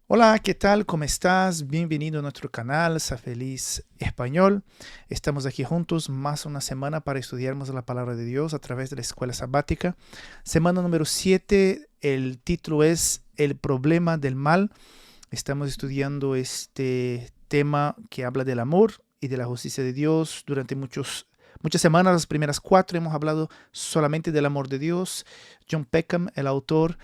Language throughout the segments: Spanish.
Hola, ¿qué tal? ¿Cómo estás? Bienvenido a nuestro canal Sa Feliz Español. Estamos aquí juntos más una semana para estudiarmos la palabra de Dios a través de la escuela sabática. Semana número 7, el título es El problema del mal. Estamos estudiando este tema que habla del amor y de la justicia de Dios. Durante muchas semanas, las primeras 4, hemos hablado solamente del amor de Dios. John Peckham, el autor,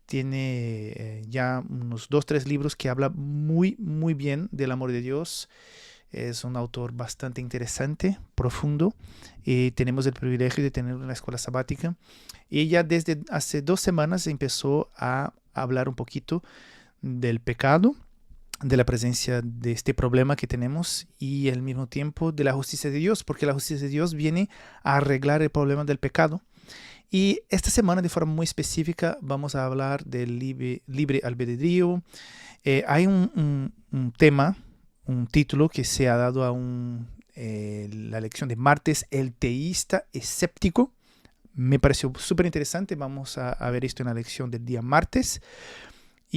tiene ya unos 2, 3 libros que habla muy bien del amor de Dios. Es un autor bastante interesante, profundo, y tenemos el privilegio de tenerlo en la escuela sabática. Y ya desde hace 2 semanas empezó a hablar un poquito del pecado, de la presencia de este problema que tenemos y al mismo tiempo de la justicia de Dios, porque la justicia de Dios viene a arreglar el problema del pecado. Y esta semana, de forma muy específica, vamos a hablar del libre albedrío. Hay un tema, un título que se ha dado a la lección de martes, el teísta escéptico. Me pareció súper interesante. Vamos a ver esto en la lección del día martes.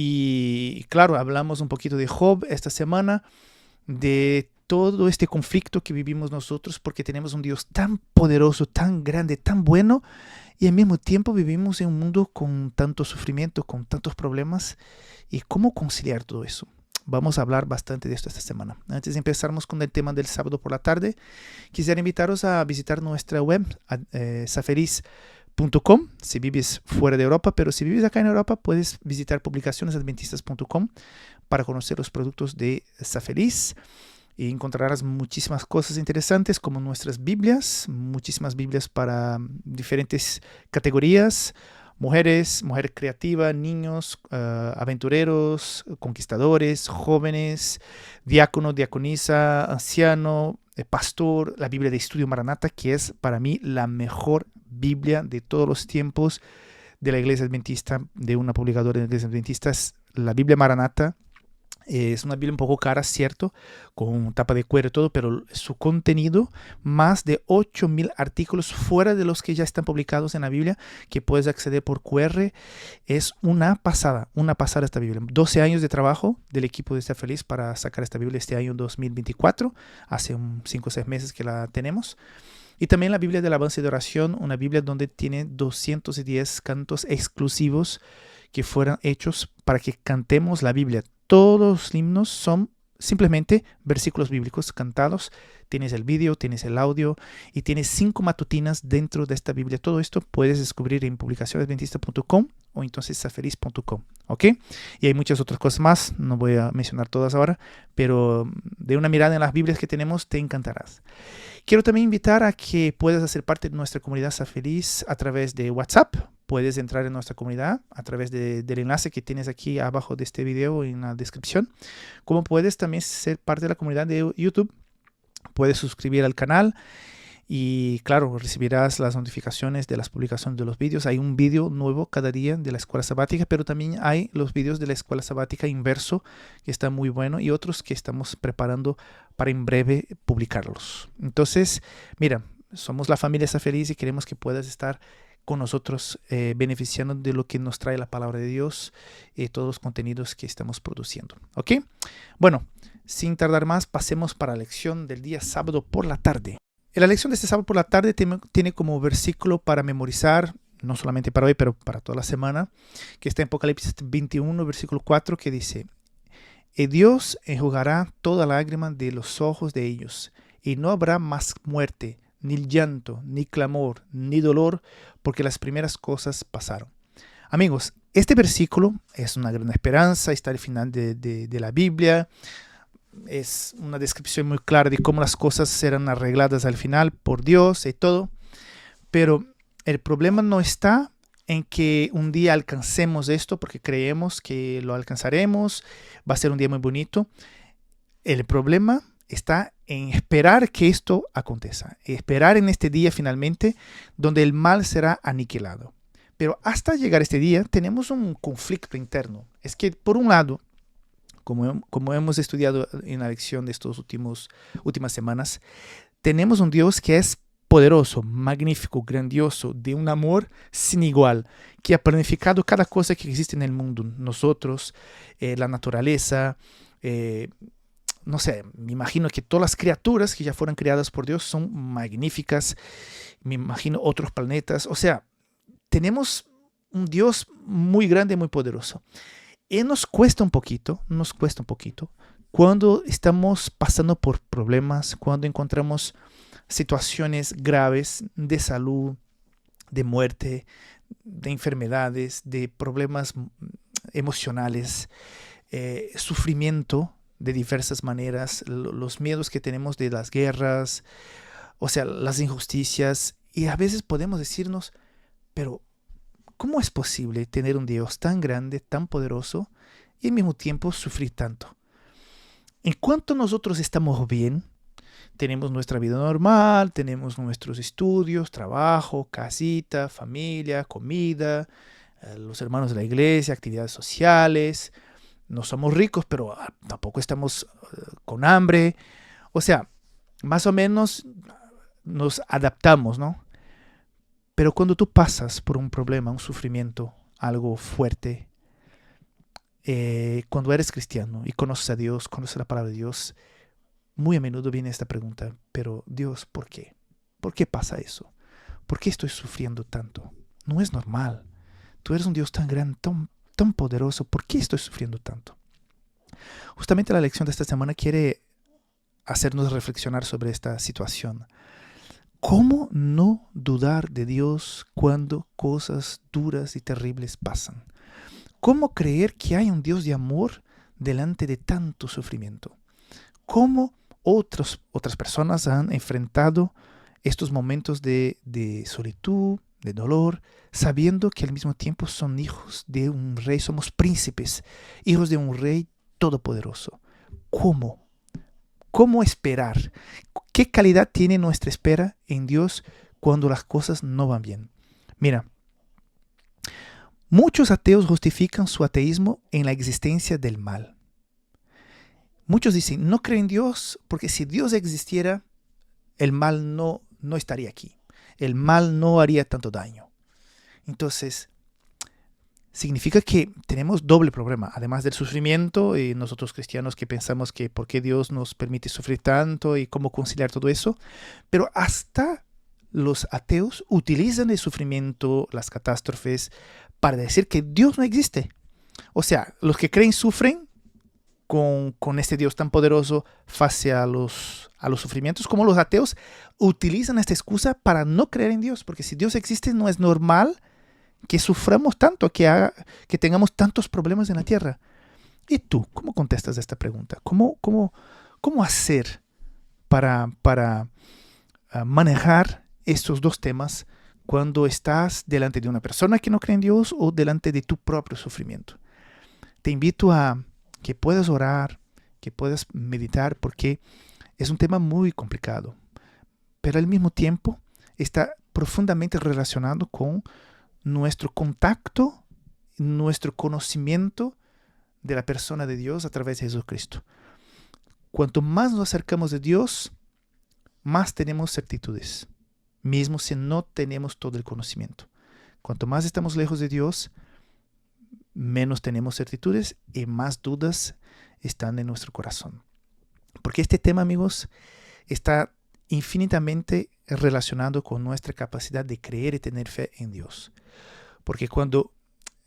Y claro, hablamos un poquito de Job esta semana, de todo este conflicto que vivimos nosotros, porque tenemos un Dios tan poderoso, tan grande, tan bueno, y al mismo tiempo vivimos en un mundo con tanto sufrimiento, con tantos problemas. ¿Y cómo conciliar todo eso? Vamos a hablar bastante de esto esta semana. Antes de empezarmos con el tema del sábado por la tarde, quisiera invitaros a visitar nuestra web, safeliz.com, si vives fuera de Europa, pero si vives acá en Europa, puedes visitar publicacionesadventistas.com para conocer los productos de Safeliz. Y encontrarás muchísimas cosas interesantes como nuestras Biblias, muchísimas Biblias para diferentes categorías: mujeres, mujer creativa, niños, aventureros, conquistadores, jóvenes, diácono, diaconisa, anciano, pastor, la Biblia de Estudio Maranata, que es para mí la mejor Biblia de todos los tiempos de la Iglesia Adventista, de una publicadora de la Iglesia Adventista, es la Biblia Maranata. Es una Biblia un poco cara, cierto, con tapa de cuero y todo, pero su contenido, más de 8,000 artículos fuera de los que ya están publicados en la Biblia, que puedes acceder por QR, es una pasada esta Biblia. 12 años de trabajo del equipo de Estar Feliz para sacar esta Biblia este año 2024, hace 5 o 6 meses que la tenemos. Y también la Biblia del Avance de Oración, una Biblia donde tiene 210 cantos exclusivos que fueron hechos para que cantemos la Biblia. Todos los himnos son simplemente versículos bíblicos cantados. Tienes el vídeo, tienes el audio y tienes 5 matutinas dentro de esta Biblia. Todo esto puedes descubrir en publicacionesadventista.com o entonces safeliz.com, ¿ok? Y hay muchas otras cosas más, no voy a mencionar todas ahora, pero de una mirada en las Biblias que tenemos te encantarás. Quiero también invitar a que puedas hacer parte de nuestra comunidad Sa Feliz a través de WhatsApp. Puedes entrar en nuestra comunidad a través del enlace que tienes aquí abajo de este video en la descripción. Como puedes también ser parte de la comunidad de YouTube. Puedes suscribir al canal y claro, recibirás las notificaciones de las publicaciones de los vídeos. Hay un vídeo nuevo cada día de la escuela sabática, pero también hay los vídeos de la escuela sabática inverso, que está muy bueno, y otros que estamos preparando para en breve publicarlos. Entonces, mira, somos la familia Sa Feliz y queremos que puedas estar con nosotros beneficiando de lo que nos trae la palabra de Dios y todos los contenidos que estamos produciendo. ¿Ok? Bueno, sin tardar más, pasemos para la lección del día sábado por la tarde. La lección de este sábado por la tarde tiene como versículo para memorizar, no solamente para hoy, pero para toda la semana, que está en Apocalipsis 21, versículo 4, que dice: y Dios enjugará toda lágrima de los ojos de ellos, y no habrá más muerte, ni llanto, ni clamor, ni dolor, porque las primeras cosas pasaron. Amigos, este versículo es una gran esperanza, está al final de la Biblia. Es una descripción muy clara de cómo las cosas serán arregladas al final por Dios y todo. Pero el problema no está en que un día alcancemos esto porque creemos que lo alcanzaremos, va a ser un día muy bonito. El problema está en esperar que esto acontezca, esperar en este día finalmente donde el mal será aniquilado. Pero hasta llegar a este día tenemos un conflicto interno. Es que por un lado, como hemos estudiado en la lección de estas últimas semanas, tenemos un Dios que es poderoso, magnífico, grandioso, de un amor sin igual, que ha planificado cada cosa que existe en el mundo, nosotros, la naturaleza, no sé, me imagino que todas las criaturas que ya fueron creadas por Dios son magníficas, me imagino otros planetas, o sea, tenemos un Dios muy grande, muy poderoso. Y nos cuesta un poquito, cuando estamos pasando por problemas, cuando encontramos situaciones graves de salud, de muerte, de enfermedades, de problemas emocionales, sufrimiento de diversas maneras, los miedos que tenemos de las guerras, o sea, las injusticias, y a veces podemos decirnos, pero ¿cómo es posible tener un Dios tan grande, tan poderoso, y al mismo tiempo sufrir tanto? En cuanto nosotros estamos bien, tenemos nuestra vida normal, tenemos nuestros estudios, trabajo, casita, familia, comida, los hermanos de la iglesia, actividades sociales. No somos ricos, pero tampoco estamos con hambre. O sea, más o menos nos adaptamos, ¿no? Pero cuando tú pasas por un problema, un sufrimiento, algo fuerte, cuando eres cristiano y conoces a Dios, conoces la palabra de Dios, muy a menudo viene esta pregunta, pero Dios, ¿por qué? ¿Por qué pasa eso? ¿Por qué estoy sufriendo tanto? No es normal. Tú eres un Dios tan grande, tan poderoso. ¿Por qué estoy sufriendo tanto? Justamente la lección de esta semana quiere hacernos reflexionar sobre esta situación. ¿Cómo no dudar de Dios cuando cosas duras y terribles pasan? ¿Cómo creer que hay un Dios de amor delante de tanto sufrimiento? ¿Cómo otras personas han enfrentado estos momentos de solitud, de dolor, sabiendo que al mismo tiempo son hijos de un rey, somos príncipes, hijos de un rey todopoderoso? ¿Cómo? ¿Cómo esperar? ¿Qué calidad tiene nuestra espera en Dios cuando las cosas no van bien? Mira, muchos ateos justifican su ateísmo en la existencia del mal. Muchos dicen, no creen en Dios porque si Dios existiera, el mal no estaría aquí. El mal no haría tanto daño. Entonces, significa que tenemos doble problema. Además del sufrimiento, y nosotros cristianos que pensamos que por qué Dios nos permite sufrir tanto y cómo conciliar todo eso. Pero hasta los ateos utilizan el sufrimiento, las catástrofes, para decir que Dios no existe. O sea, los que creen sufren con este Dios tan poderoso face a los sufrimientos, como los ateos utilizan esta excusa para no creer en Dios, porque si Dios existe no es normal que suframos tanto, que tengamos tantos problemas en la tierra. ¿Y tú, cómo contestas a esta pregunta? ¿Cómo hacer para manejar estos dos temas cuando estás delante de una persona que no cree en Dios o delante de tu propio sufrimiento? Te invito a que puedas orar, que puedas meditar, porque es un tema muy complicado, pero al mismo tiempo está profundamente relacionado con nuestro contacto, nuestro conocimiento de la persona de Dios a través de Jesucristo. Cuanto más nos acercamos de Dios, más tenemos certitudes, mismo si no tenemos todo el conocimiento. Cuanto más estamos lejos de Dios, menos tenemos certitudes y más dudas están en nuestro corazón. Porque este tema, amigos, está infinitamente relacionado con nuestra capacidad de creer y tener fe en Dios. Porque cuando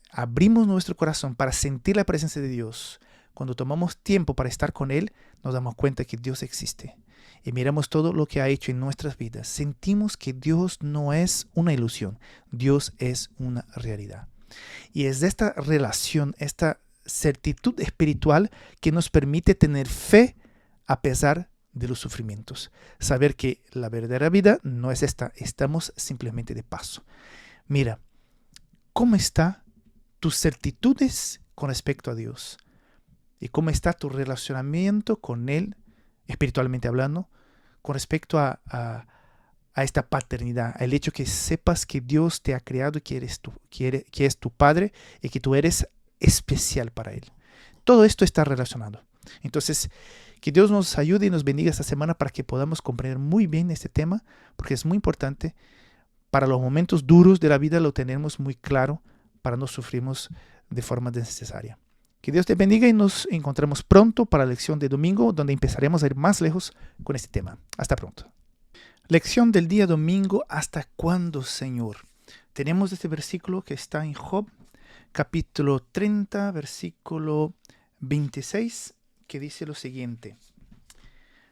abrimos nuestro corazón para sentir la presencia de Dios, cuando tomamos tiempo para estar con Él, nos damos cuenta que Dios existe. Y miramos todo lo que ha hecho en nuestras vidas. Sentimos que Dios no es una ilusión, Dios es una realidad. Y es de esta relación, esta certitud espiritual que nos permite tener fe a pesar de los sufrimientos. Saber que la verdadera vida no es esta, estamos simplemente de paso. Mira, ¿cómo están tus certitudes con respecto a Dios? ¿Y cómo está tu relacionamiento con Él, espiritualmente hablando, con respecto a esta paternidad, el hecho que sepas que Dios te ha creado y que es tu Padre y que tú eres especial para Él? Todo esto está relacionado. Entonces, Que Dios nos ayude y nos bendiga esta semana para que podamos comprender muy bien este tema, porque es muy importante. Para los momentos duros de la vida lo tenemos muy claro para no sufrirnos de forma desnecesaria. Que Dios te bendiga y nos encontramos pronto para la lección de domingo, donde empezaremos a ir más lejos con este tema. Hasta pronto. Lección del día domingo. ¿Hasta cuándo, Señor? Tenemos este versículo que está en Job, capítulo 30, versículo 26, que dice lo siguiente.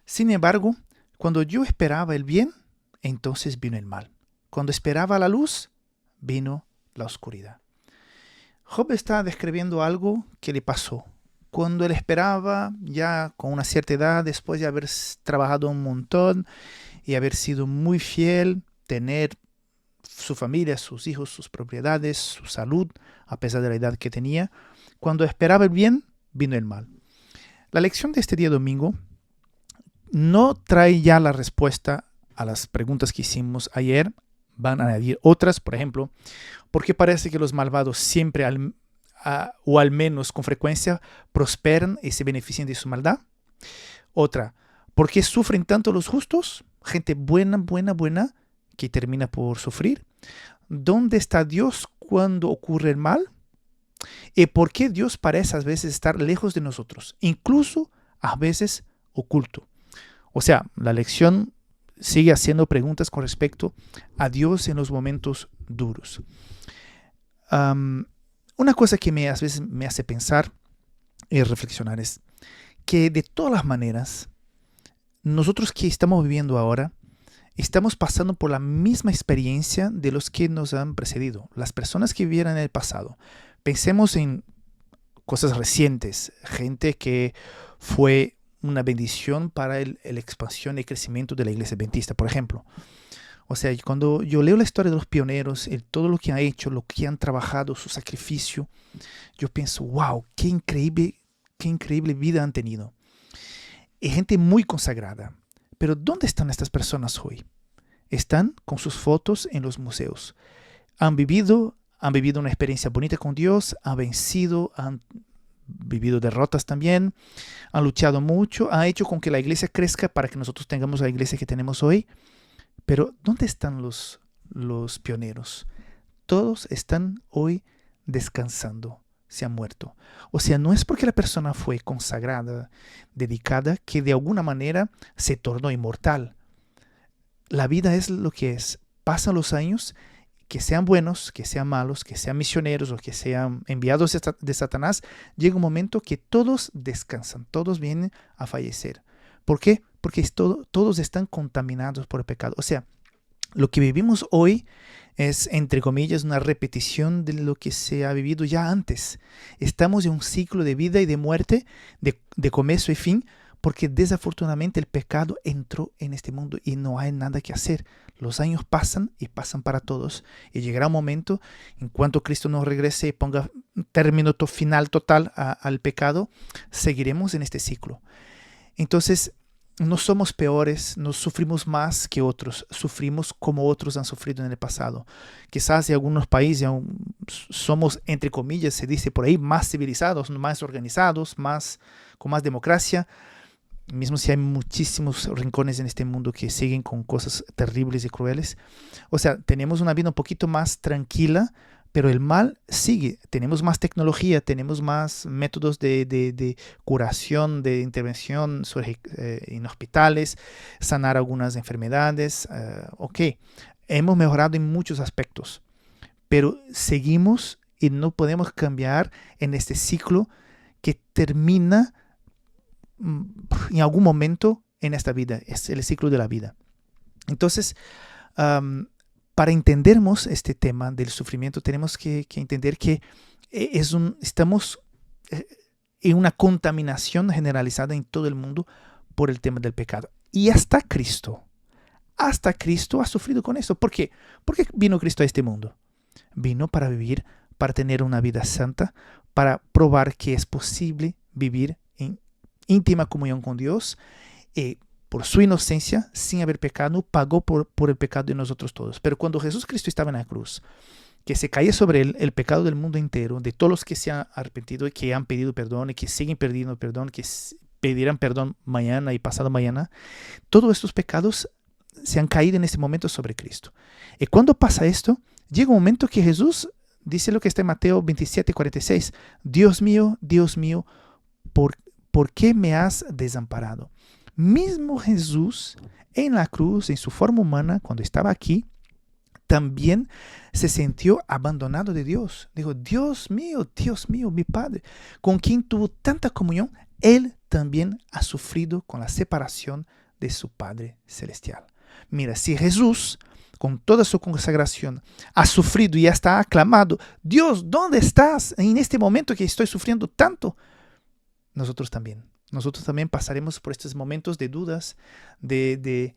Sin embargo, cuando yo esperaba el bien, entonces vino el mal. Cuando esperaba la luz, vino la oscuridad. Job está describiendo algo que le pasó. Cuando él esperaba, ya con una cierta edad, después de haber trabajado un montón y haber sido muy fiel, tener su familia, sus hijos, sus propiedades, su salud, a pesar de la edad que tenía, cuando esperaba el bien, vino el mal. La lección de este día domingo no trae ya la respuesta a las preguntas que hicimos ayer. Van a añadir otras, por ejemplo, ¿por qué parece que los malvados siempre, o al menos con frecuencia, prosperan y se benefician de su maldad? Otra, ¿por qué sufren tanto los justos? Gente buena, que termina por sufrir. ¿Dónde está Dios cuando ocurre el mal? ¿Y por qué Dios parece a veces estar lejos de nosotros? Incluso a veces oculto. O sea, la lección sigue haciendo preguntas con respecto a Dios en los momentos duros. Una cosa que a veces me hace pensar y reflexionar es que de todas las maneras, nosotros que estamos viviendo ahora, estamos pasando por la misma experiencia de los que nos han precedido, las personas que vivieron en el pasado. Pensemos en cosas recientes, gente que fue una bendición para la expansión y crecimiento de la iglesia adventista, por ejemplo. O sea, cuando yo leo la historia de los pioneros, todo lo que han hecho, lo que han trabajado, su sacrificio, yo pienso, wow, qué increíble vida han tenido. Y gente muy consagrada. Pero ¿dónde están estas personas hoy? Están con sus fotos en los museos. Han vivido una experiencia bonita con Dios, han vencido, han vivido derrotas también, han luchado mucho, han hecho con que la iglesia crezca para que nosotros tengamos la iglesia que tenemos hoy. Pero ¿dónde están los pioneros? Todos están hoy descansando, se han muerto. O sea, no es porque la persona fue consagrada, dedicada, que de alguna manera se tornó inmortal. La vida es lo que es. Pasan los años, que sean buenos, que sean malos, que sean misioneros o que sean enviados de Satanás, llega un momento que todos descansan, todos vienen a fallecer. ¿Por qué? Porque todos están contaminados por el pecado. O sea, lo que vivimos hoy es, entre comillas, una repetición de lo que se ha vivido ya antes. Estamos en un ciclo de vida y de muerte, de comienzo y fin, porque desafortunadamente el pecado entró en este mundo y no hay nada que hacer. Los años pasan y pasan para todos. Y llegará un momento, en cuanto Cristo nos regrese y ponga término final total al pecado, seguiremos en este ciclo. Entonces, no somos peores, no sufrimos más que otros, sufrimos como otros han sufrido en el pasado. Quizás en algunos países somos, entre comillas, se dice por ahí, más civilizados, más organizados, con más democracia, mismo si hay muchísimos rincones en este mundo que siguen con cosas terribles y crueles. O sea, tenemos una vida un poquito más tranquila, pero el mal sigue. Tenemos más tecnología, tenemos más métodos de curación, de intervención en hospitales, sanar algunas enfermedades. Ok, hemos mejorado en muchos aspectos, pero seguimos y no podemos cambiar en este ciclo que termina en algún momento en esta vida. Es el ciclo de la vida. Entonces, para entendernos este tema del sufrimiento, tenemos que entender que estamos en una contaminación generalizada en todo el mundo por el tema del pecado. Y hasta Cristo ha sufrido con eso. ¿Por qué? ¿Por qué vino Cristo a este mundo? Vino para vivir, para tener una vida santa, para probar que es posible vivir en íntima comunión con Dios. Por su inocencia, sin haber pecado, pagó por el pecado de nosotros todos. Pero cuando Jesús Cristo estaba en la cruz, que se caía sobre él el pecado del mundo entero, de todos los que se han arrepentido y que han pedido perdón y que siguen pidiendo perdón, que pedirán perdón mañana y pasado mañana. Todos estos pecados se han caído en este momento sobre Cristo. Y cuando pasa esto, llega un momento que Jesús dice lo que está en Mateo 27:46. Dios mío, ¿por qué me has desamparado? Mismo Jesús en la cruz, en su forma humana, cuando estaba aquí, también se sintió abandonado de Dios. Dijo, Dios mío, mi Padre, con quien tuvo tanta comunión, Él también ha sufrido con la separación de su Padre Celestial. Mira, si Jesús, con toda su consagración, ha sufrido y hasta ha aclamado, Dios, ¿dónde estás en este momento que estoy sufriendo tanto? Nosotros también pasaremos por estos momentos de dudas, de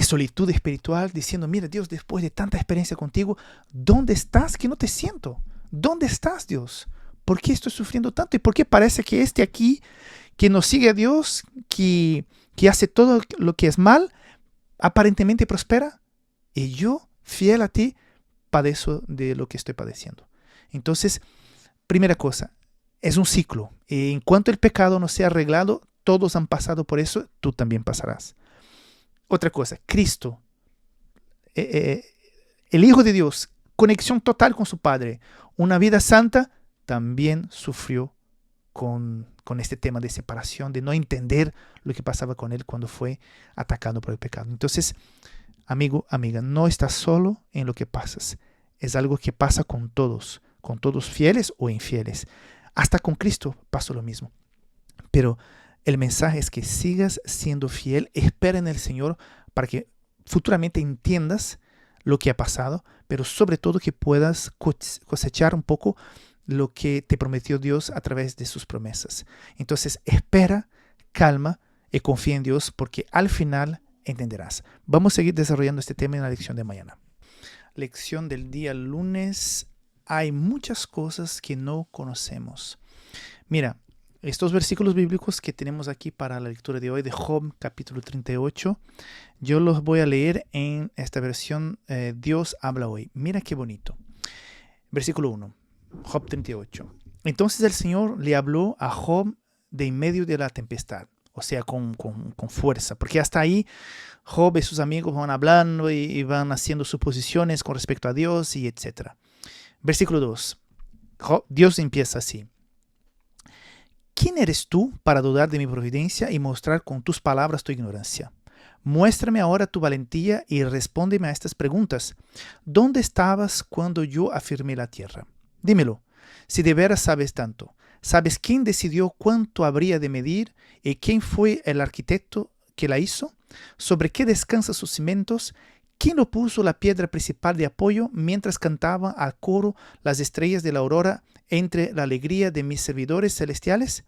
solitud espiritual, diciendo, mira Dios, después de tanta experiencia contigo, ¿dónde estás que no te siento? ¿Dónde estás, Dios? ¿Por qué estoy sufriendo tanto? ¿Y por qué parece que este aquí, que nos sigue a Dios, que hace todo lo que es mal, aparentemente prospera? Y yo, fiel a ti, padezco de lo que estoy padeciendo. Entonces, primera cosa, es un ciclo. Y en cuanto el pecado no sea arreglado, todos han pasado por eso, tú también pasarás. Otra cosa, Cristo, el Hijo de Dios, conexión total con su Padre, una vida santa, también sufrió con este tema de separación, de no entender lo que pasaba con él cuando fue atacado por el pecado. Entonces, amigo, amiga, no estás solo en lo que pasas. Es algo que pasa con todos fieles o infieles. Hasta con Cristo pasó lo mismo. Pero el mensaje es que sigas siendo fiel, espera en el Señor para que futuramente entiendas lo que ha pasado, pero sobre todo que puedas cosechar un poco lo que te prometió Dios a través de sus promesas. Entonces espera, calma y confía en Dios porque al final entenderás. Vamos a seguir desarrollando este tema en la lección de mañana. Lección del día lunes. Hay muchas cosas que no conocemos. Mira, estos versículos bíblicos que tenemos aquí para la lectura de hoy de Job, capítulo 38, yo los voy a leer en esta versión Dios habla hoy. Mira qué bonito. Versículo 1, Job 38. Entonces el Señor le habló a Job de en medio de la tempestad, o sea, con fuerza, porque hasta ahí Job y sus amigos van hablando y van haciendo suposiciones con respecto a Dios y etc. Versículo 2, Dios empieza así. ¿Quién eres tú para dudar de mi providencia y mostrar con tus palabras tu ignorancia? Muéstrame ahora tu valentía y respóndeme a estas preguntas. ¿Dónde estabas cuando yo afirmé la tierra? Dímelo, si de veras sabes tanto. ¿Sabes quién decidió cuánto habría de medir y quién fue el arquitecto que la hizo? ¿Sobre qué descansan sus cimientos? ¿Quién lo puso la piedra principal de apoyo mientras cantaban al coro las estrellas de la aurora entre la alegría de mis servidores celestiales?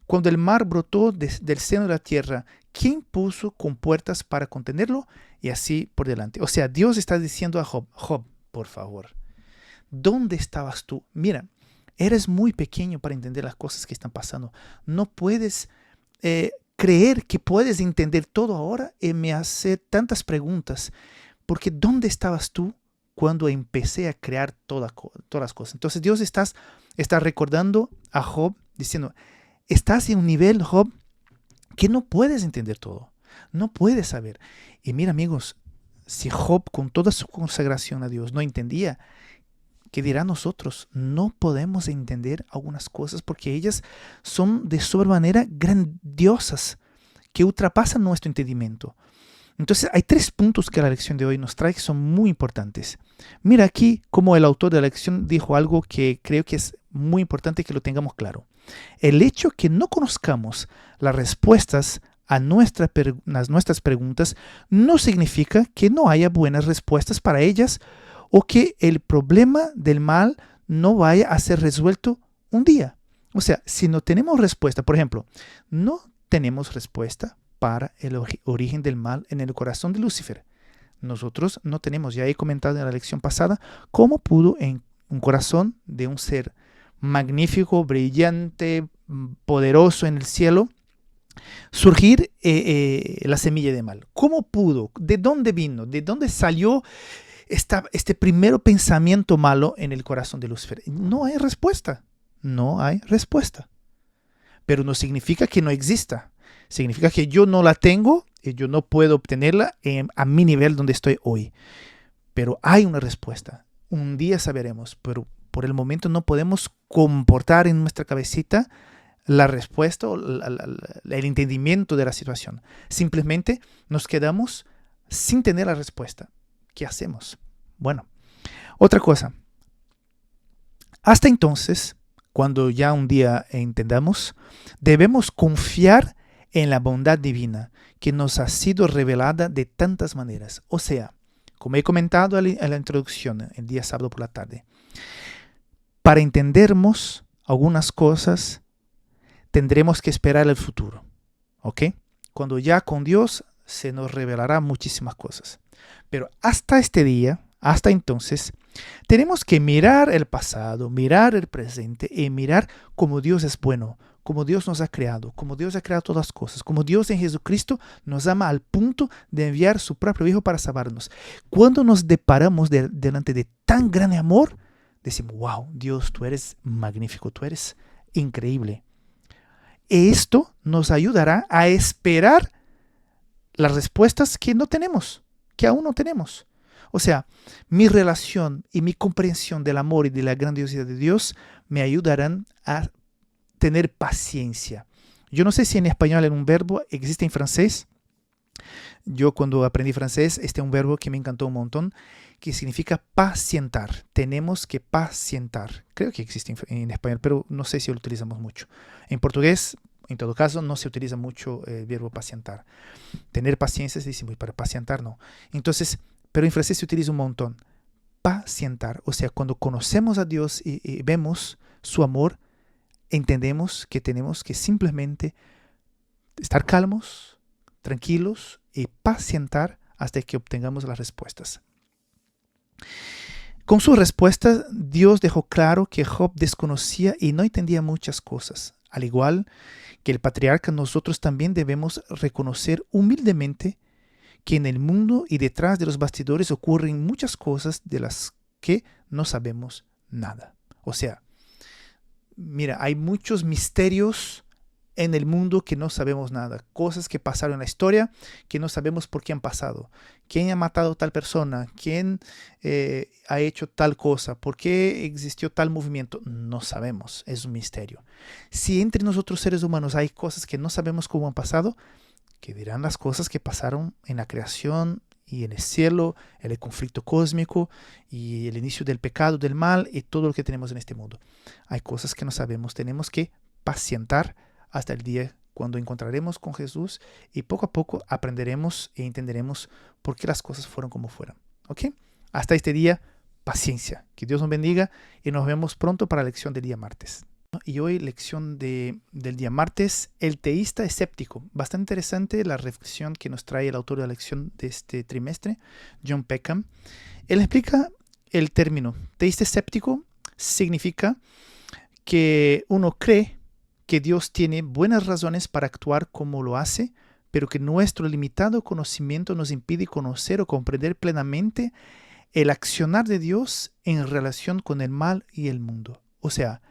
Cuando el mar brotó del seno de la tierra, ¿quién puso compuertas para contenerlo? Y así por delante. O sea, Dios está diciendo a Job, Job, por favor, ¿dónde estabas tú? Mira, eres muy pequeño para entender las cosas que están pasando. No puedes creer que puedes entender todo ahora y me hacer tantas preguntas. Porque ¿dónde estabas tú cuando empecé a crear todas las cosas? Entonces Dios está recordando a Job diciendo, estás en un nivel, Job, que no puedes entender todo. No puedes saber. Y mira, amigos, si Job con toda su consagración a Dios no entendía, ¿qué dirá nosotros? No podemos entender algunas cosas porque ellas son de sobremanera grandiosas que ultrapasan nuestro entendimiento. Entonces hay 3 puntos que la lección de hoy nos trae que son muy importantes. Mira aquí como el autor de la lección dijo algo que creo que es muy importante que lo tengamos claro. El hecho que no conozcamos las respuestas a nuestras preguntas no significa que no haya buenas respuestas para ellas o que el problema del mal no vaya a ser resuelto un día. O sea, si no tenemos respuesta, por ejemplo, no tenemos respuesta para el origen del mal en el corazón de Lucifer. Nosotros no tenemos, ya he comentado en la lección pasada, cómo pudo en un corazón de un ser magnífico, brillante, poderoso en el cielo, surgir la semilla de mal. ¿Cómo pudo? ¿De dónde vino? ¿De dónde salió este primer pensamiento malo en el corazón de Lucifer? No hay respuesta. No hay respuesta. pero no significa que no exista. Significa que yo no la tengo y yo no puedo obtenerla a mi nivel donde estoy hoy. Pero hay una respuesta. Un día saberemos, pero por el momento no podemos comportar en nuestra cabecita la respuesta o el entendimiento de la situación. Simplemente nos quedamos sin tener la respuesta. ¿Qué hacemos? Bueno, otra cosa. Hasta entonces, cuando ya un día entendamos, debemos confiar en la bondad divina que nos ha sido revelada de tantas maneras. O sea, como he comentado en la introducción el día sábado por la tarde, para entendernos algunas cosas tendremos que esperar el futuro. ¿Ok? Cuando ya con Dios se nos revelará muchísimas cosas. Pero hasta este día, hasta entonces, tenemos que mirar el pasado, mirar el presente y mirar cómo Dios es bueno, cómo Dios nos ha creado, cómo Dios ha creado todas las cosas, cómo Dios en Jesucristo nos ama al punto de enviar su propio Hijo para salvarnos. Cuando nos deparamos delante de tan gran amor, decimos, wow, Dios, tú eres magnífico, tú eres increíble. Esto nos ayudará a esperar las respuestas que no tenemos, que aún no tenemos. O sea, mi relación y mi comprensión del amor y de la grandiosidad de Dios me ayudarán a tener paciencia. Yo no sé si en español es un verbo, existe en francés. Yo cuando aprendí francés, este es un verbo que me encantó un montón, que significa pacientar. Tenemos que pacientar. Creo que existe en español, pero no sé si lo utilizamos mucho. En portugués, en todo caso, no se utiliza mucho el verbo pacientar. Tener paciencia se dice muy, pero pacientar no. Entonces, pero en francés se utiliza un montón. Pacientar, o sea, cuando conocemos a Dios y vemos su amor, entendemos que tenemos que simplemente estar calmos, tranquilos y pacientar hasta que obtengamos las respuestas. Con sus respuestas, Dios dejó claro que Job desconocía y no entendía muchas cosas. Al igual que el patriarca, nosotros también debemos reconocer humildemente que en el mundo y detrás de los bastidores ocurren muchas cosas de las que no sabemos nada. O sea, mira, hay muchos misterios en el mundo que no sabemos nada. Cosas que pasaron en la historia que no sabemos por qué han pasado. ¿Quién ha matado a tal persona? ¿Quién ha hecho tal cosa? ¿Por qué existió tal movimiento? No sabemos. Es un misterio. Si entre nosotros seres humanos hay cosas que no sabemos cómo han pasado, que dirán las cosas que pasaron en la creación y en el cielo, el conflicto cósmico y el inicio del pecado, del mal y todo lo que tenemos en este mundo. Hay cosas que no sabemos, tenemos que pacientar hasta el día cuando encontraremos con Jesús y poco a poco aprenderemos e entenderemos por qué las cosas fueron como fueron. ¿Ok? Hasta este día, paciencia. Que Dios nos bendiga y nos vemos pronto para la lección del día martes. Y hoy, lección del día martes, el teísta escéptico. Bastante interesante la reflexión que nos trae el autor de la lección de este trimestre, John Peckham. Él explica el término teísta escéptico. Significa que uno cree que Dios tiene buenas razones para actuar como lo hace, pero que nuestro limitado conocimiento nos impide conocer o comprender plenamente el accionar de Dios en relación con el mal y el mundo. O sea,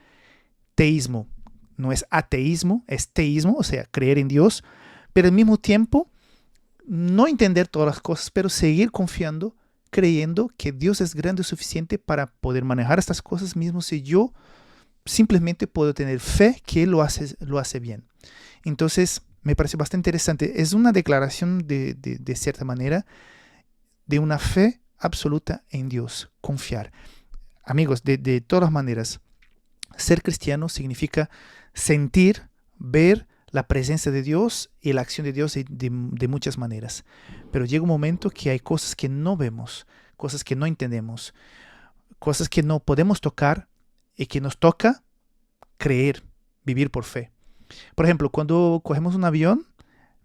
teísmo no es ateísmo, es teísmo, o sea, creer en Dios, pero al mismo tiempo no entender todas las cosas, pero seguir confiando, creyendo que Dios es grande y suficiente para poder manejar estas cosas, mismo si yo simplemente puedo tener fe que Él lo hace bien. Entonces, me parece bastante interesante. Es una declaración de cierta manera de una fe absoluta en Dios, confiar. Amigos, de todas maneras, ser cristiano significa sentir, ver la presencia de Dios y la acción de Dios de muchas maneras. Pero llega un momento que hay cosas que no vemos, cosas que no entendemos, cosas que no podemos tocar y que nos toca creer, vivir por fe. Por ejemplo, cuando cogemos un avión,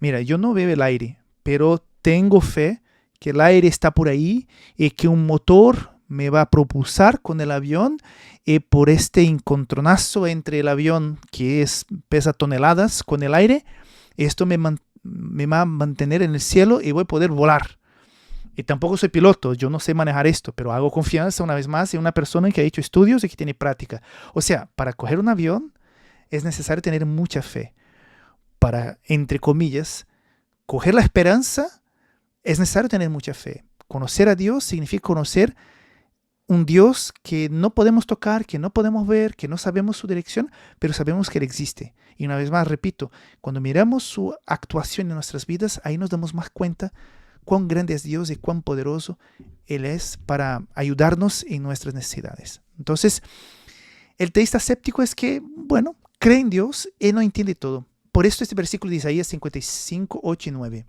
mira, yo no veo el aire, pero tengo fe que el aire está por ahí y que un motor me va a propulsar con el avión y por este encontronazo entre el avión que pesa toneladas con el aire, esto me va a mantener en el cielo y voy a poder volar. Y tampoco soy piloto, yo no sé manejar esto, pero hago confianza una vez más en una persona que ha hecho estudios y que tiene práctica. O sea, para coger un avión es necesario tener mucha fe para, entre comillas, coger la esperanza. Es necesario tener mucha fe. Conocer a Dios significa conocer un Dios que no podemos tocar, que no podemos ver, que no sabemos su dirección, pero sabemos que Él existe. Y una vez más, repito, cuando miramos su actuación en nuestras vidas, ahí nos damos más cuenta cuán grande es Dios y cuán poderoso Él es para ayudarnos en nuestras necesidades. Entonces, el teísta escéptico es que, bueno, cree en Dios y no entiende todo. Por esto este versículo de Isaías 55, 8 y 9.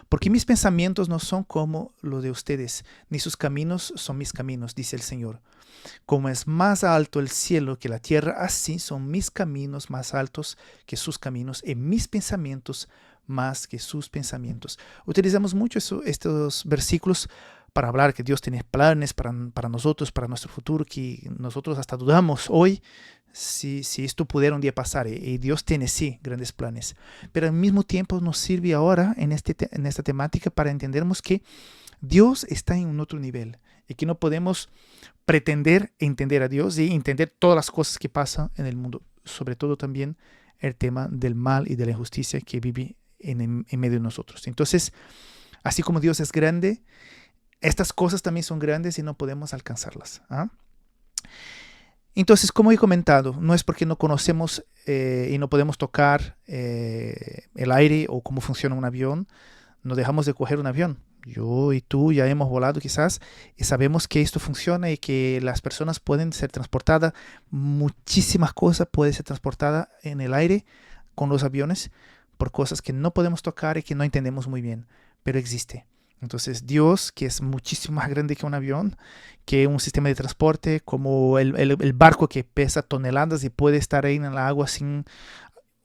Porque mis pensamientos no son como los de ustedes, ni sus caminos son mis caminos, dice el Señor. Como es más alto el cielo que la tierra, así son mis caminos más altos que sus caminos y mis pensamientos más que sus pensamientos. Utilizamos mucho estos versículos para hablar que Dios tiene planes para nosotros, para nuestro futuro, que nosotros hasta dudamos hoy si esto pudiera un día pasar. Y Dios tiene, sí, grandes planes. Pero al mismo tiempo nos sirve ahora en esta temática para entendernos que Dios está en un otro nivel y que no podemos pretender entender a Dios y entender todas las cosas que pasan en el mundo. Sobre todo también el tema del mal y de la injusticia que vive en medio de nosotros. Entonces, así como Dios es grande, estas cosas también son grandes y no podemos alcanzarlas. Entonces, como he comentado, no es porque no conocemos y no podemos tocar el aire o cómo funciona un avión, no dejamos de coger un avión. Yo y tú ya hemos volado quizás y sabemos que esto funciona y que las personas pueden ser transportadas, muchísimas cosas pueden ser transportadas en el aire con los aviones por cosas que no podemos tocar y que no entendemos muy bien, pero existe. Entonces Dios, que es muchísimo más grande que un avión, que un sistema de transporte, como el barco que pesa toneladas y puede estar ahí en el agua sin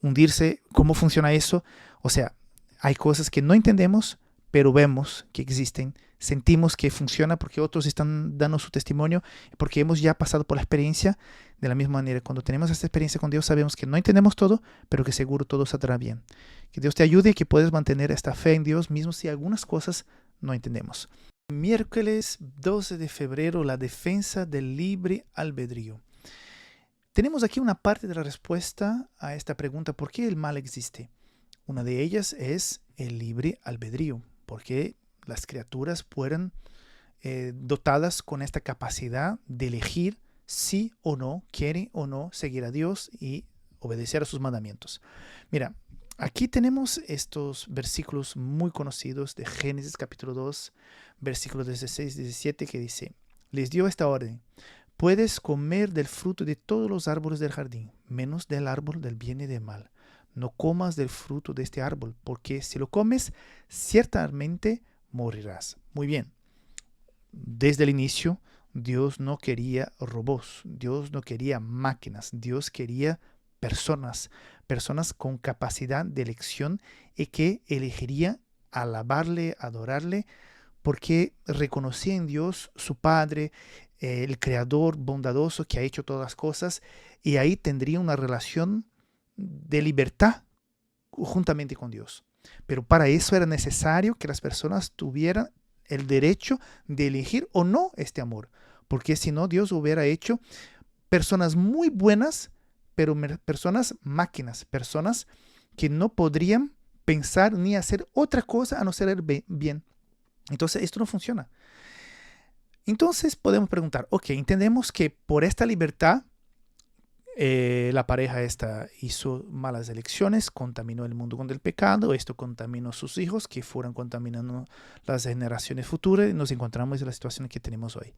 hundirse, ¿cómo funciona eso? O sea, hay cosas que no entendemos, pero vemos que existen, sentimos que funciona porque otros están dando su testimonio, porque hemos ya pasado por la experiencia. De la misma manera, cuando tenemos esta experiencia con Dios, sabemos que no entendemos todo, pero que seguro todo saldrá bien. Que Dios te ayude y que puedas mantener esta fe en Dios, mismo si algunas cosas no entendemos. Miércoles 12 de febrero, la defensa del libre albedrío. Tenemos aquí una parte de la respuesta a esta pregunta: ¿por qué el mal existe? Una de ellas es el libre albedrío, porque las criaturas fueron dotadas con esta capacidad de elegir sí o no, quieren o no seguir a Dios y obedecer a sus mandamientos. Mira, aquí tenemos estos versículos muy conocidos de Génesis capítulo 2, versículos 16 y 17, que dice: les dio esta orden: puedes comer del fruto de todos los árboles del jardín, menos del árbol del bien y del mal. No comas del fruto de este árbol, porque si lo comes, ciertamente morirás. Muy bien. Desde el inicio, Dios no quería robots, Dios no quería máquinas, Dios quería personas con capacidad de elección y que elegiría alabarle, adorarle, porque reconocía en Dios su Padre, el Creador bondadoso que ha hecho todas las cosas, y ahí tendría una relación de libertad juntamente con Dios. Pero para eso era necesario que las personas tuvieran el derecho de elegir o no este amor, porque si no, Dios hubiera hecho personas muy buenas, pero personas máquinas, personas que no podrían pensar ni hacer otra cosa a no ser el bien. Entonces esto no funciona. Entonces podemos preguntar, ok, entendemos que por esta libertad la pareja esta hizo malas elecciones, contaminó el mundo con el pecado, esto contaminó a sus hijos, que fueron contaminando las generaciones futuras, y nos encontramos en la situación que tenemos hoy.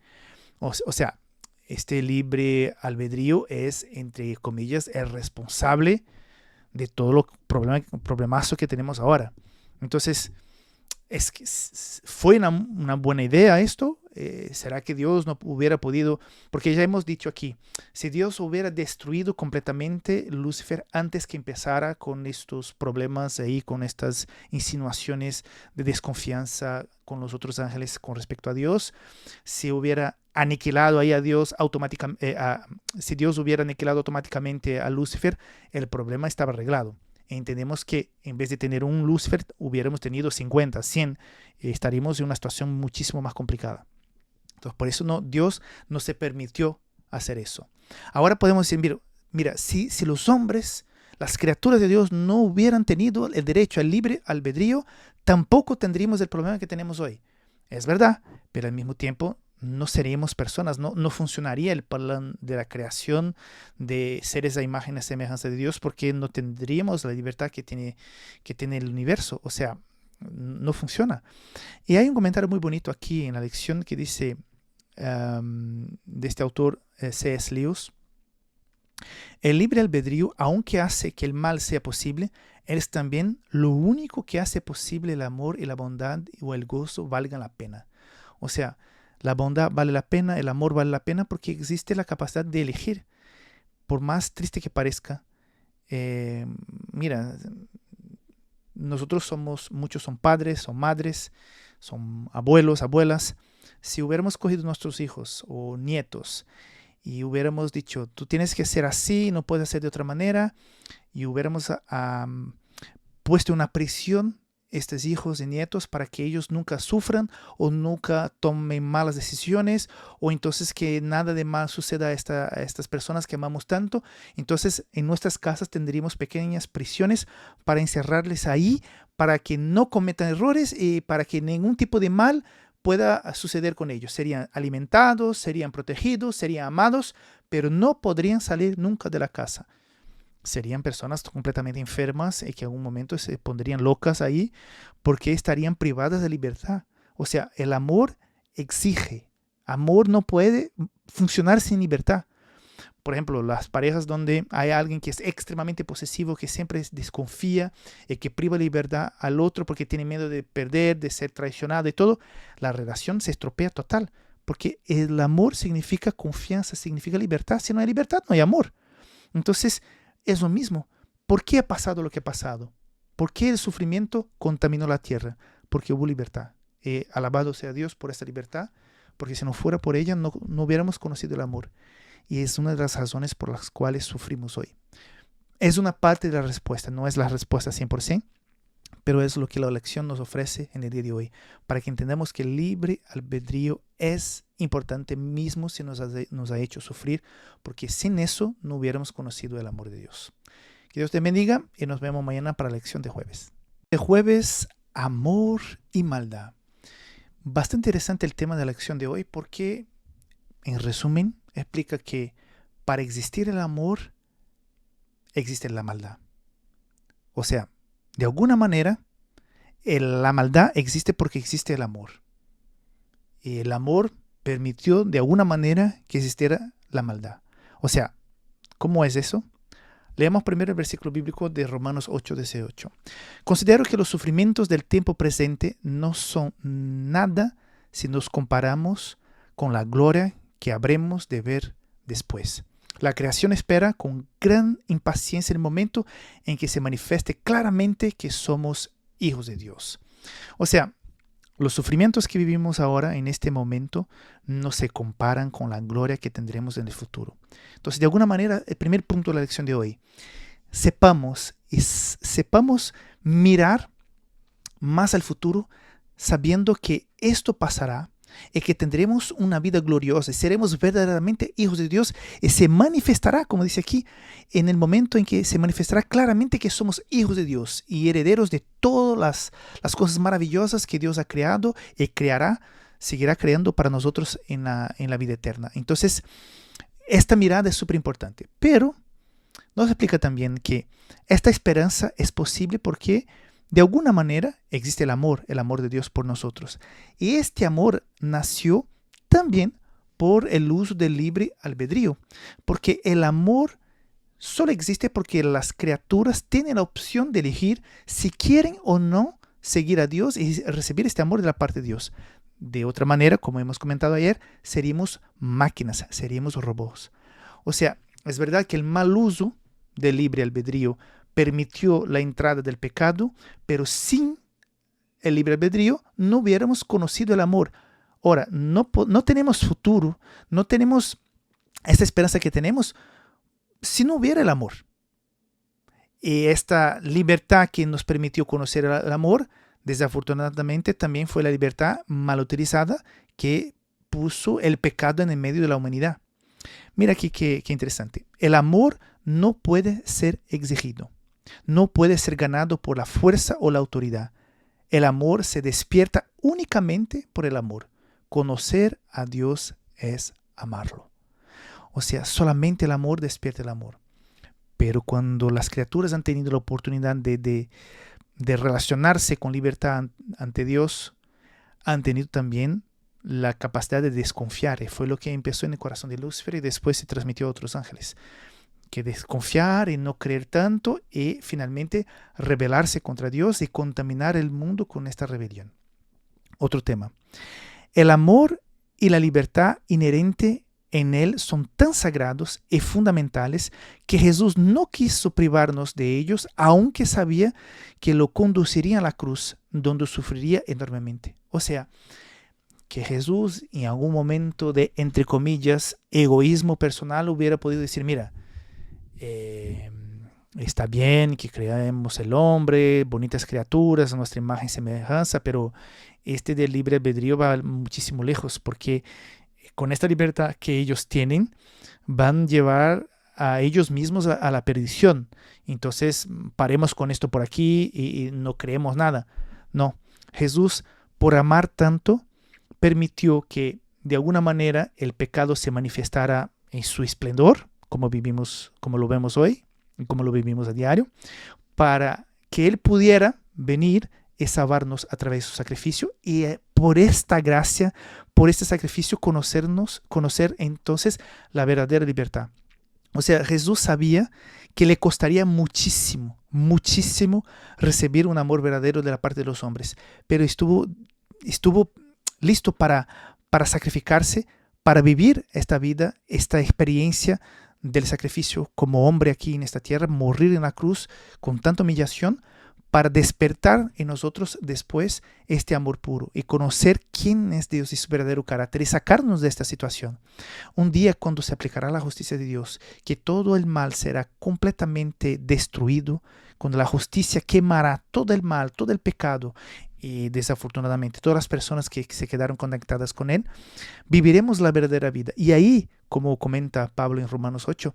O sea, este libre albedrío es, entre comillas, el responsable de todo lo problemazo que tenemos ahora. Entonces, ¿fue una buena idea esto? ¿Será que Dios no hubiera podido? Porque ya hemos dicho aquí, si Dios hubiera destruido completamente Lucifer antes que empezara con estos problemas ahí, con estas insinuaciones de desconfianza con los otros ángeles con respecto a Dios, si hubiera aniquilado ahí a Dios automáticamente, si Dios hubiera aniquilado automáticamente a Lucifer, el problema estaba arreglado. Entendemos que en vez de tener un Lucifer, hubiéramos tenido 50, 100, estaríamos en una situación muchísimo más complicada. Entonces, por eso Dios no se permitió hacer eso. Ahora podemos decir, mira, Mira, si los hombres, las criaturas de Dios, no hubieran tenido el derecho al libre albedrío, tampoco tendríamos el problema que tenemos hoy. Es verdad, pero al mismo tiempo no seríamos personas, no funcionaría el plan de la creación de seres a imagen y semejanza de Dios, porque no tendríamos la libertad que tiene el universo. O sea, no funciona. Y hay un comentario muy bonito aquí en la lección que dice de este autor, C.S. Lewis: el libre albedrío, aunque hace que el mal sea posible, es también lo único que hace posible el amor y la bondad o el gozo valgan la pena. O sea, la bondad vale la pena, el amor vale la pena porque existe la capacidad de elegir. Por más triste que parezca, mira, muchos son padres, son madres, son abuelos, abuelas. Si hubiéramos cogido nuestros hijos o nietos y hubiéramos dicho, tú tienes que ser así, no puedes hacer de otra manera, y hubiéramos puesto una prisión estos hijos y nietos para que ellos nunca sufran o nunca tomen malas decisiones, o entonces que nada de mal suceda a estas personas que amamos tanto, entonces en nuestras casas tendríamos pequeñas prisiones para encerrarles ahí, para que no cometan errores y para que ningún tipo de mal pueda suceder con ellos. Serían alimentados, serían protegidos, serían amados, pero no podrían salir nunca de la casa. Serían personas completamente enfermas y que en algún momento se pondrían locas ahí porque estarían privadas de libertad. O sea, el amor exige. Amor no puede funcionar sin libertad. Por ejemplo, las parejas donde hay alguien que es extremadamente posesivo, que siempre desconfía y que priva de libertad al otro porque tiene miedo de perder, de ser traicionado y todo, la relación se estropea total. Porque el amor significa confianza, significa libertad. Si no hay libertad, no hay amor. Entonces, es lo mismo. ¿Por qué ha pasado lo que ha pasado? ¿Por qué el sufrimiento contaminó la tierra? Porque hubo libertad. Alabado sea Dios por esta libertad, porque si no fuera por ella no hubiéramos conocido el amor. Y es una de las razones por las cuales sufrimos hoy. Es una parte de la respuesta, no es la respuesta 100%, pero es lo que la lección nos ofrece en el día de hoy, para que entendamos que el libre albedrío es importante mismo si nos ha hecho sufrir, porque sin eso no hubiéramos conocido el amor de Dios. Que Dios te bendiga y nos vemos mañana para la lección de jueves. De jueves, amor y maldad. Bastante interesante el tema de la lección de hoy porque, en resumen, explica que para existir el amor, existe la maldad. O sea, de alguna manera, la maldad existe porque existe el amor. Y el amor permitió de alguna manera que existiera la maldad. O sea, ¿cómo es eso? Leamos primero el versículo bíblico de Romanos 8:18. Considero que los sufrimientos del tiempo presente no son nada si nos comparamos con la gloria que habremos de ver después. La creación espera con gran impaciencia el momento en que se manifieste claramente que somos hijos de Dios. O sea, los sufrimientos que vivimos ahora en este momento no se comparan con la gloria que tendremos en el futuro. Entonces, de alguna manera, el primer punto de la lección de hoy, sepamos mirar más al futuro sabiendo que esto pasará y que tendremos una vida gloriosa y seremos verdaderamente hijos de Dios y se manifestará, como dice aquí, en el momento en que se manifestará claramente que somos hijos de Dios y herederos de todas las cosas maravillosas que Dios ha creado y seguirá creando para nosotros en la vida eterna. Entonces, esta mirada es súper importante, pero nos explica también que esta esperanza es posible porque de alguna manera existe el amor de Dios por nosotros. Y este amor nació también por el uso del libre albedrío. Porque el amor solo existe porque las criaturas tienen la opción de elegir si quieren o no seguir a Dios y recibir este amor de la parte de Dios. De otra manera, como hemos comentado ayer, seríamos máquinas, seríamos robots. O sea, es verdad que el mal uso del libre albedrío permitió la entrada del pecado, pero sin el libre albedrío no hubiéramos conocido el amor. Ahora, no tenemos futuro, no tenemos esta esperanza que tenemos si no hubiera el amor. Y esta libertad que nos permitió conocer el amor, desafortunadamente también fue la libertad mal utilizada que puso el pecado en el medio de la humanidad. Mira aquí qué interesante. El amor no puede ser exigido, no puede ser ganado por la fuerza o la autoridad. El amor se despierta únicamente por el amor. Conocer a Dios es amarlo. O sea, solamente el amor despierta el amor. Pero cuando las criaturas han tenido la oportunidad de relacionarse con libertad ante Dios, han tenido también la capacidad de desconfiar. Y fue lo que empezó en el corazón de Lucifer y después se transmitió a otros ángeles. Que desconfiar y no creer tanto y finalmente rebelarse contra Dios y contaminar el mundo con esta rebelión. Otro tema. El amor y la libertad inherente en él son tan sagrados y fundamentales que Jesús no quiso privarnos de ellos, aunque sabía que lo conduciría a la cruz, donde sufriría enormemente. O sea, que Jesús en algún momento de, entre comillas, egoísmo personal hubiera podido decir, mira, está bien que creemos el hombre, bonitas criaturas, nuestra imagen y semejanza, pero este del libre albedrío va muchísimo lejos, porque con esta libertad que ellos tienen, van a llevar a ellos mismos a la perdición. Entonces, paremos con esto por aquí y no creemos nada. No, Jesús, por amar tanto, permitió que de alguna manera el pecado se manifestara en su esplendor, como vivimos, como lo vemos hoy, y como lo vivimos a diario, para que Él pudiera venir y salvarnos a través de su sacrificio y por esta gracia, por este sacrificio conocer entonces la verdadera libertad. O sea, Jesús sabía que le costaría muchísimo, muchísimo recibir un amor verdadero de la parte de los hombres, pero estuvo listo para sacrificarse, para vivir esta vida, esta experiencia del sacrificio como hombre aquí en esta tierra, morir en la cruz con tanta humillación, para despertar en nosotros después este amor puro y conocer quién es Dios y su verdadero carácter y sacarnos de esta situación. Un día cuando se aplicará la justicia de Dios, que todo el mal será completamente destruido, cuando la justicia quemará todo el mal, todo el pecado y desafortunadamente todas las personas que se quedaron conectadas con Él, viviremos la verdadera vida. Y ahí, como comenta Pablo en Romanos 8,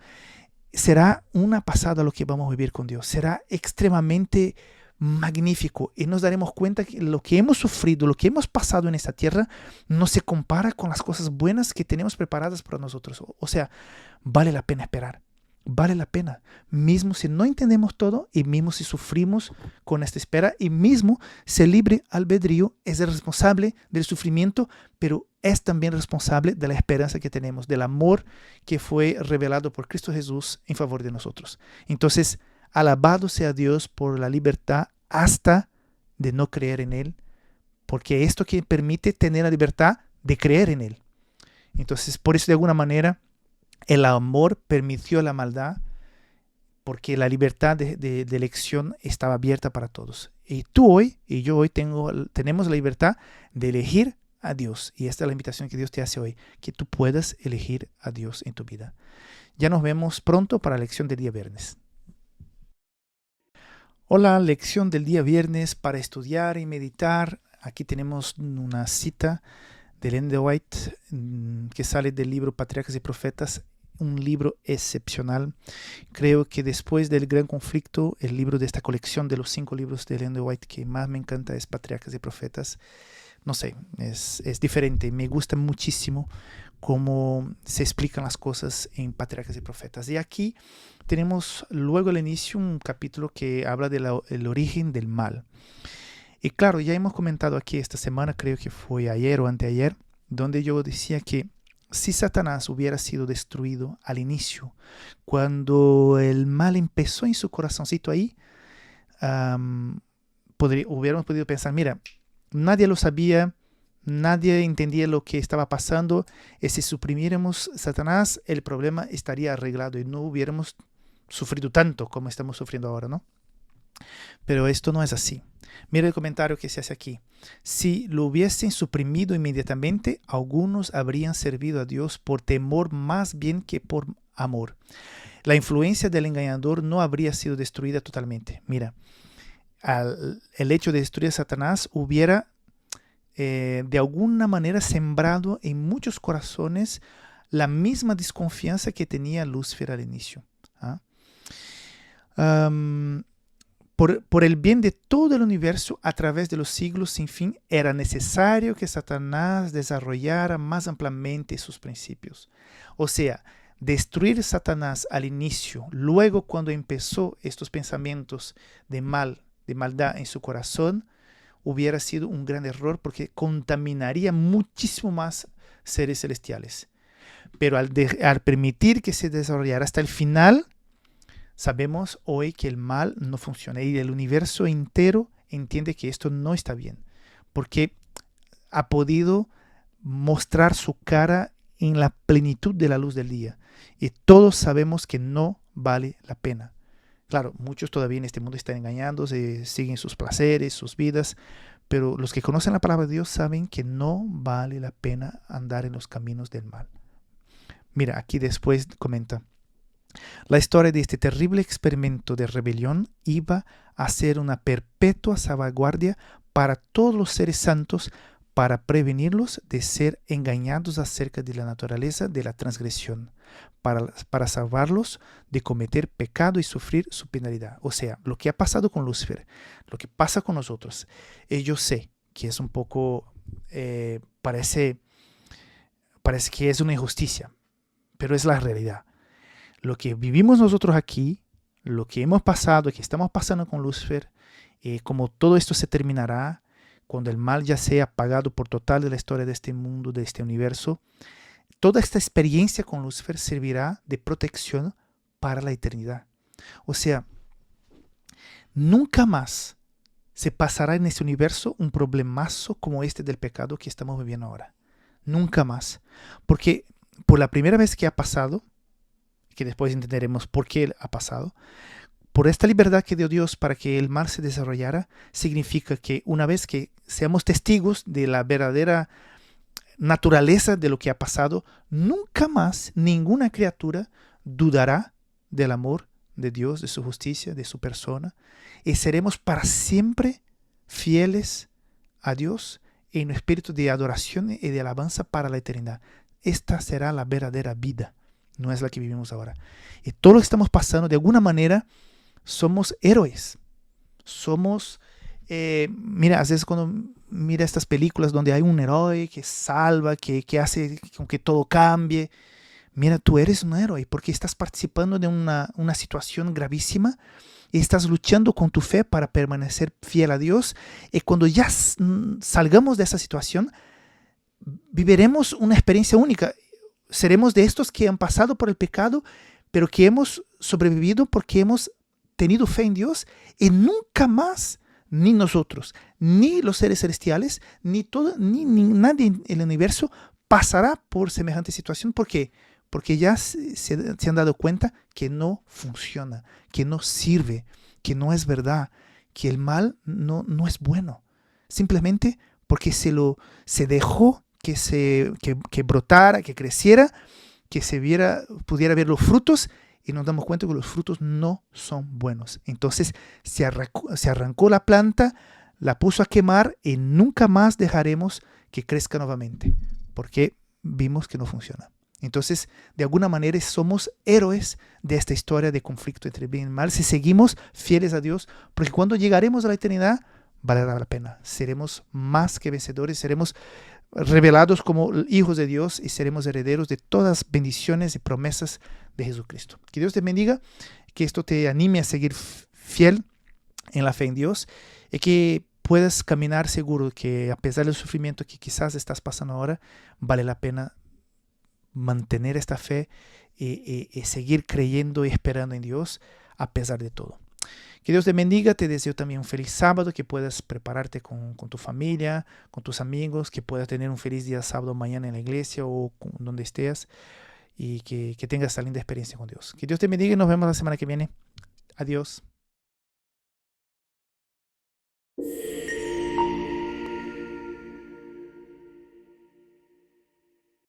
será una pasada lo que vamos a vivir con Dios. Será extremadamente magnífico y nos daremos cuenta que lo que hemos sufrido, lo que hemos pasado en esta tierra no se compara con las cosas buenas que tenemos preparadas para nosotros. O sea, vale la pena esperar, vale la pena, mismo si no entendemos todo y mismo si sufrimos con esta espera y mismo si el libre albedrío es el responsable del sufrimiento, pero es también responsable de la esperanza que tenemos, del amor que fue revelado por Cristo Jesús en favor de nosotros. Entonces, alabado sea Dios por la libertad hasta de no creer en Él, porque esto que permite tener la libertad de creer en Él. Entonces, por eso de alguna manera, el amor permitió la maldad, porque la libertad de elección estaba abierta para todos. Y tú hoy y yo hoy tenemos la libertad de elegir a Dios. Y esta es la invitación que Dios te hace hoy, que tú puedas elegir a Dios en tu vida. Ya nos vemos pronto para la lección del día viernes. Hola, lección del día viernes para estudiar y meditar. Aquí tenemos una cita de Ellen G. White que sale del libro Patriarcas y Profetas, un libro excepcional. Creo que después del Gran Conflicto, el libro de esta colección de los 5 libros de Ellen G. White que más me encanta es Patriarcas y Profetas. No sé, es diferente. Me gusta muchísimo cómo se explican las cosas en Patriarcas y Profetas. Y aquí tenemos luego al inicio un capítulo que habla del origen del mal. Y claro, ya hemos comentado aquí esta semana, creo que fue ayer o anteayer, donde yo decía que si Satanás hubiera sido destruido al inicio, cuando el mal empezó en su corazoncito ahí, hubiéramos podido pensar, mira, nadie lo sabía, nadie entendía lo que estaba pasando, y si suprimiéramos Satanás, el problema estaría arreglado y no hubiéramos sufrido tanto como estamos sufriendo ahora, ¿no? Pero esto no es así. Mira el comentario que se hace aquí. Si lo hubiesen suprimido inmediatamente, algunos habrían servido a Dios por temor más bien que por amor. La influencia del engañador no habría sido destruida totalmente. Mira, el hecho de destruir a Satanás hubiera de alguna manera sembrado en muchos corazones la misma desconfianza que tenía Lucifer al inicio. ¿Ah? Por el bien de todo el universo, a través de los siglos sin fin, era necesario que Satanás desarrollara más ampliamente sus principios. O sea, destruir Satanás al inicio, luego cuando empezó estos pensamientos de maldad en su corazón, hubiera sido un gran error porque contaminaría muchísimo más seres celestiales. Pero al permitir que se desarrollara hasta el final, sabemos hoy que el mal no funciona y el universo entero entiende que esto no está bien, porque ha podido mostrar su cara en la plenitud de la luz del día. Y todos sabemos que no vale la pena. Claro, muchos todavía en este mundo están engañándose, siguen sus placeres, sus vidas, pero los que conocen la palabra de Dios saben que no vale la pena andar en los caminos del mal. Mira, aquí después comenta: la historia de este terrible experimento de rebelión iba a ser una perpetua salvaguardia para todos los seres santos, para prevenirlos de ser engañados acerca de la naturaleza de la transgresión, para salvarlos de cometer pecado y sufrir su penalidad. O sea, lo que ha pasado con Lucifer, lo que pasa con nosotros, yo sé que es un poco, parece que es una injusticia, pero es la realidad. Lo que vivimos nosotros aquí, lo que hemos pasado, que estamos pasando con Lucifer, como todo esto se terminará, cuando el mal ya sea apagado por total de la historia de este mundo, de este universo, toda esta experiencia con Lucifer servirá de protección para la eternidad. O sea, nunca más se pasará en este universo un problemazo como este del pecado que estamos viviendo ahora. Nunca más. Porque por la primera vez que ha pasado, que después entenderemos por qué ha pasado, por esta libertad que dio Dios para que el mal se desarrollara, significa que una vez que seamos testigos de la verdadera naturaleza de lo que ha pasado, nunca más ninguna criatura dudará del amor de Dios, de su justicia, de su persona, y seremos para siempre fieles a Dios en un espíritu de adoración y de alabanza para la eternidad. Esta será la verdadera vida, no es la que vivimos ahora. Y todo lo que estamos pasando, de alguna manera, somos héroes. Somos, mira, a veces cuando mira estas películas donde hay un héroe que salva, que hace con que todo cambie, mira, tú eres un héroe porque estás participando de una situación gravísima y estás luchando con tu fe para permanecer fiel a Dios. Y cuando ya salgamos de esa situación, viviremos una experiencia única. Seremos de estos que han pasado por el pecado, pero que hemos sobrevivido porque hemos tenido fe en Dios, y nunca más, ni nosotros, ni los seres celestiales, ni nadie en el universo pasará por semejante situación. ¿Por qué? Porque ya se han dado cuenta que no funciona, que no sirve, que no es verdad, que el mal no es bueno. Simplemente porque se dejó que brotara, que creciera, que pudiera ver los frutos, y nos damos cuenta que los frutos no son buenos. Entonces se arrancó la planta, la puso a quemar, y nunca más dejaremos que crezca nuevamente, porque vimos que no funciona. Entonces, de alguna manera, somos héroes de esta historia de conflicto entre bien y mal, si seguimos fieles a Dios, porque cuando llegaremos a la eternidad, valerá la pena. Seremos más que vencedores, seremos revelados como hijos de Dios y seremos herederos de todas las bendiciones y promesas de Jesucristo. Que Dios te bendiga, que esto te anime a seguir fiel en la fe en Dios, y que puedas caminar seguro que a pesar del sufrimiento que quizás estás pasando ahora, vale la pena mantener esta fe y seguir creyendo y esperando en Dios a pesar de todo. Que Dios te bendiga, te deseo también un feliz sábado, que puedas prepararte con tu familia, con tus amigos, que puedas tener un feliz día sábado mañana en la iglesia o donde estés, y que tengas esta linda experiencia con Dios. Que Dios te bendiga y nos vemos la semana que viene. Adiós.